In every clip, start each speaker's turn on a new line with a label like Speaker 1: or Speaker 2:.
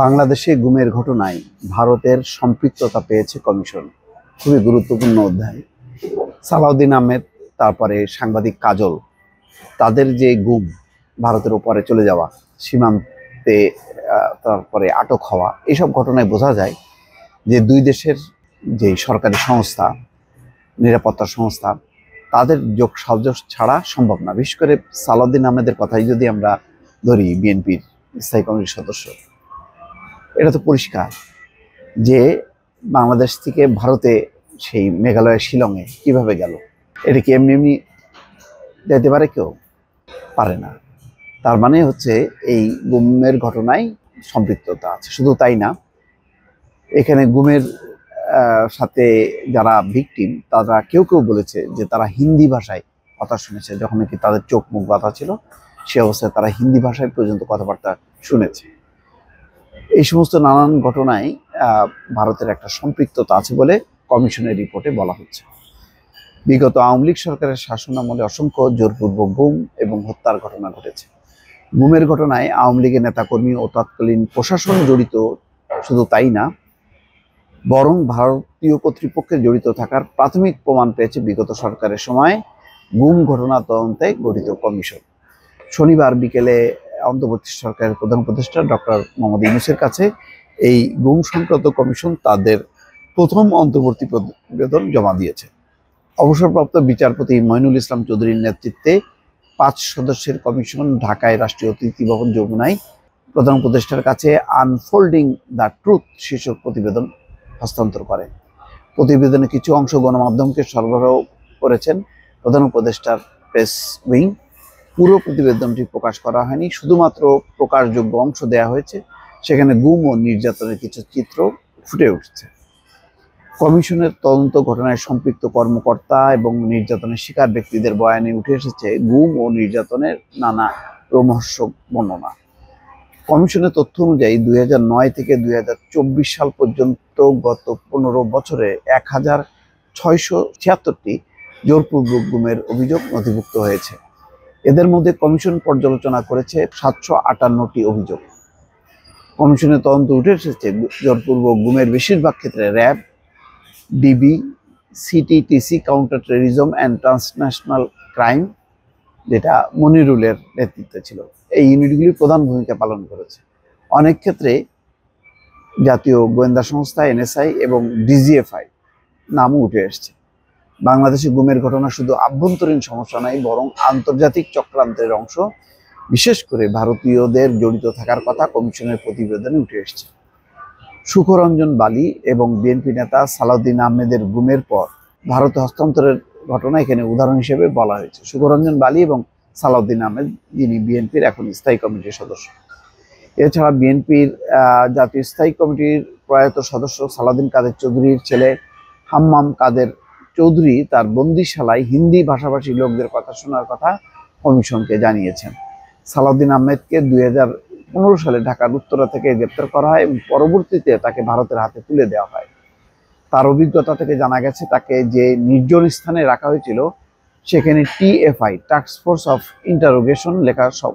Speaker 1: বাংলাদেশে গুমের ঘটনায় ভারতের সম্পৃক্ততা পেয়েছে কমিশন। খুবই গুরুত্বপূর্ণ অধ্যায়। সালাউদ্দিন আহমেদ, তারপরে সাংবাদিক কাজল, তাদের যে গুম, ভারতের উপরে চলে যাওয়া, সীমান্তে তারপরে আটক হওয়া, এইসব ঘটনায় বোঝা যায় যে দুই দেশের যে সরকারি সংস্থা, নিরাপত্তা সংস্থা, তাদের যোগ সাজস ছাড়া সম্ভব না। বিশেষ করে সালাউদ্দিন আহমেদের কথাই যদি আমরা ধরি, বিএনপির স্থায়ী কমিটির সদস্য, এটা তো পরিষ্কার যে বাংলাদেশ থেকে ভারতে সেই মেঘালয়ের শিলংয়ে কিভাবে গেল। এটা কি এমনি এমনি যেতে পারে? কেউ পারে না। তার মানে হচ্ছে এই গুমের ঘটনায় সম্পৃক্ততা আছে। শুধু তাই না, এখানে গুমের সাথে যারা ভিকটিম, তারা কেউ কেউ বলেছে যে তারা হিন্দি ভাষায় কথা শুনেছে। যখন নাকি তাদের চোখ মুখ বাঁধা ছিল, সে অবস্থায় তারা হিন্দি ভাষায় পর্যন্ত কথাবার্তা শুনেছে। এই সমস্ত নানান ঘটনায় ভারতের একটা সম্পৃক্ততা আছে বলে কমিশনের রিপোর্টে বলা হচ্ছে। বিগত আওয়ামী লীগ সরকারের শাসনামলে অসংখ্য জোরপূর্বক গুম এবং হত্যার ঘটনা ঘটেছে। গুমের ঘটনায় আওয়ামী লীগের নেতাকর্মী ও তৎকালীন প্রশাসন জড়িত। শুধু তাই না, বরং ভারতীয় কর্তৃপক্ষের জড়িত থাকার প্রাথমিক প্রমাণ পেয়েছে বিগত সরকারের সময় গুম ঘটনা তদন্তে গঠিত কমিশন। শনিবার বিকেলে অন্তর্বর্তী সরকারের প্রধান উপদেষ্টা ডক্টর মোহাম্মদ ইউনূসের কাছে এই গুম সংক্রান্ত কমিশন তাদের প্রথম অন্তর্বর্তী প্রতিবেদন জমা দিয়েছে। অবসরপ্রাপ্ত বিচারপতি মইনুল ইসলাম চৌধুরীর নেতৃত্বে 5 সদস্যের কমিশন ঢাকায় রাষ্ট্রীয় অতিথি ভবন যমুনায় প্রধান উপদেষ্টার কাছে আনফোল্ডিং দ্য ট্রুথ শীর্ষক প্রতিবেদন হস্তান্তর করে। প্রতিবেদনের কিছু অংশ গণমাধ্যমকে সরবরাহ করেছেন প্রধান উপদেষ্টার প্রেস উইং। পুরো প্রতিবেদনটি প্রকাশ করা হয়নি, শুধুমাত্র প্রকাশযোগ্য অংশ দেওয়া হয়েছে। সেখানে গুম ও নির্যাতনের কিছু চিত্র ফুটে উঠছে। কমিশনের তদন্ত ঘটনায় সম্পৃক্ত কর্মকর্তা এবং নির্যাতনের শিকার ব্যক্তিদের বয়ানে উঠে এসেছে গুম ও নির্যাতনের নানা রোমহর্ষক বর্ণনা। কমিশনের তথ্য অনুযায়ী 2009 থেকে 2024 সাল পর্যন্ত গত 15 বছরে 1676টি জোরপূর্বক গুমের অভিযোগ নথিভুক্ত হয়েছে। এদের মধ্যে কমিশন পর্যালোচনা করেছে 758টি অভিযোগ। কমিশনের তদন্ত উঠে এসেছে জোরপূর্বক গুমের বেশিরভাগ ক্ষেত্রে RAB, DB, CTTC, counter terrorism and transnational crime, যেটা মনিরুলের নেতৃত্বে ছিল, এই ইউনিটগুলি প্রধান ভূমিকা পালন করেছে। অনেক ক্ষেত্রে জাতীয় গোয়েন্দা সংস্থা এনএসআই এবং ডিজিএফআই নামও উঠে এসছে। বাংলাদেশে গুমের ঘটনা শুধু আভ্যন্তরীণ সমস্যা নয়, বরং আন্তর্জাতিক চক্রান্তের অংশ। বিশেষ করে ভারতীয়দের জড়িত থাকার কথা কমিশনের প্রতিবেদনে উঠে এসছে। সুখরঞ্জন বালি এবং বিএনপি নেতা সালাউদ্দিন আহমেদের গুমের পর ভারতে হস্তান্তরের ঘটনা এখানে উদাহরণ হিসেবে বলা হয়েছে। সুখরঞ্জন বালি এবং সালাউদ্দিন আহমেদ, যিনি বিএনপির এখন স্থায়ী কমিটির সদস্য। এছাড়া বিএনপির জাতীয় স্থায়ী কমিটির প্রয়াত সদস্য সালাউদ্দিন কাদের চৌধুরীর ছেলে হাম্মাম কাদের চৌধুরী তার বন্দিশালায় হিন্দি ভাষাভাষী লোকদের কথা শোনার কথা কমিশনকে জানিয়েছেন। সালাউদ্দিন আহমেদকে 2015 সালে ঢাকার উত্তরা থেকে গ্রেপ্তার করা হয় এবং পরবর্তীতে তাকে ভারতের হাতে তুলে দেওয়া হয়। তার অভিজ্ঞতা থেকে জানা গেছে, তাকে যে নির্জন স্থানে রাখা হয়েছিল সেখানে TFI, task force of interrogation লেখা সব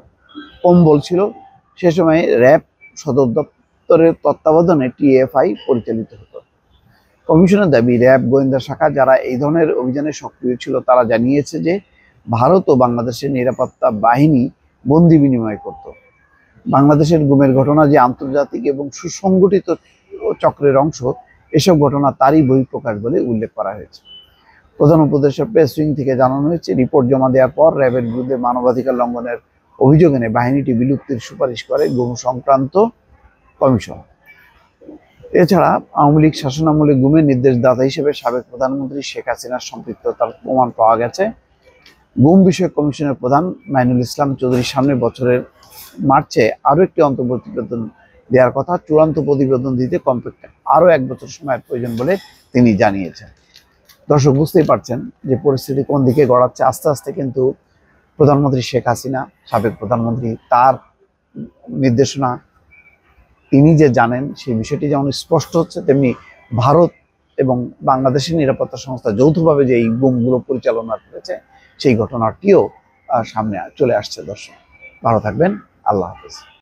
Speaker 1: কম্বল ছিল। সে সময় র্যাব সদর দপ্তরের তত্ত্বাবধানে টিএফআই পরিচালিত হতো। কমিশনের দাবি, র্যাব গোয়েন্দা শাখা যারা এই ধরনের অভিযানে সক্রিয় ছিল, তারা জানিয়েছে যে ভারত ও বাংলাদেশের নিরাপত্তা বাহিনী বন্দি বিনিময় করত। বাংলাদেশের গুমের ঘটনা যে আন্তর্জাতিক এবং সুসংগঠিত চক্রের অংশ, এসব ঘটনা তারই বহিঃপ্রকাশ বলে উল্লেখ করা হয়েছে। প্রধান উপদেষ্টা প্রেস উইং থেকে জানানো হয়েছে, রিপোর্ট জমা দেওয়ার পর র্যাবের বিরুদ্ধে মানবাধিকার লঙ্ঘনের অভিযোগ এনে বাহিনীটি বিলুপ্তির সুপারিশ করে গুম সংক্রান্ত কমিশন। এছাড়া আওয়ামী লীগ শাসনামলে গুমের নির্দেশদাতা হিসেবে সাবেক প্রধানমন্ত্রী শেখ হাসিনার সম্পৃক্ততার প্রমাণ পাওয়া গেছে। গুম বিষয়ক কমিশনের প্রধান মইনুল ইসলাম চৌধুরীর সামনের বছরের মার্চে আরও একটি অন্তর্বর্তী প্রতিবেদন দেওয়ার কথা। চূড়ান্ত প্রতিবেদন দিতে কমপক্ষে আরও 1 বছর সময়ের প্রয়োজন বলে তিনি জানিয়েছেন। দর্শক, বুঝতেই পারছেন যে পরিস্থিতি কোন দিকে গড়াচ্ছে। আস্তে আস্তে কিন্তু প্রধানমন্ত্রী শেখ হাসিনা, সাবেক প্রধানমন্ত্রী, তার নির্দেশনা তিনি যে জানেন সেই বিষয়টি যেমন স্পষ্ট হচ্ছে, তেমনি ভারত এবং বাংলাদেশের নিরাপত্তা সংস্থা যৌথভাবে যে এই গুমগুলো পরিচালনা করেছে, সেই ঘটনাটিও সামনে চলে আসছে। দর্শক, ভালো থাকবেন। আল্লাহ হাফেজ।